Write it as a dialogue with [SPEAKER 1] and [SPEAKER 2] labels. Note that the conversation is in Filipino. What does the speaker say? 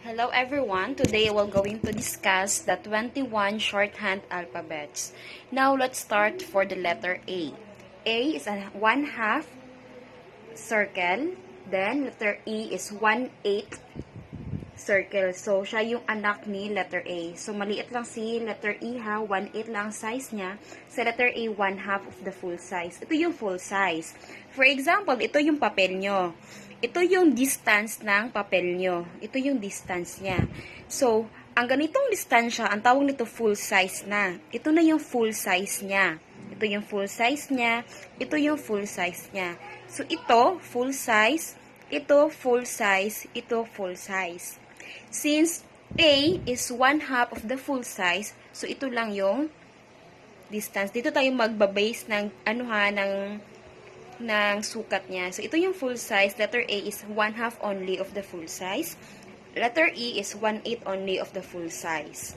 [SPEAKER 1] Hello everyone, today we're going to discuss the 21 shorthand alphabets. Now let's start for the letter A. A is a 1/2 circle, then letter E is 1/8 circle. So, siya yung anak ni letter A. So, maliit lang si letter E ha, 1/8 lang size niya. Sa letter A, 1/2 of the full size. Ito yung full size. For example, ito yung papel nyo. Ito yung distance ng papel nyo. Ito yung distance niya. So, ang ganitong distansya, ang tawag nito full size na. Ito na yung full size niya. Ito yung full size niya. Ito yung full size niya. So, ito, full size. Ito, full size. Ito, full size. Since A is 1/2 of the full size, so ito lang yung distance. Dito tayo magbabase ng ng sukat niya. So ito yung full size. Letter A is 1/2 only of the full size. Letter E is 1/8 only of the full size.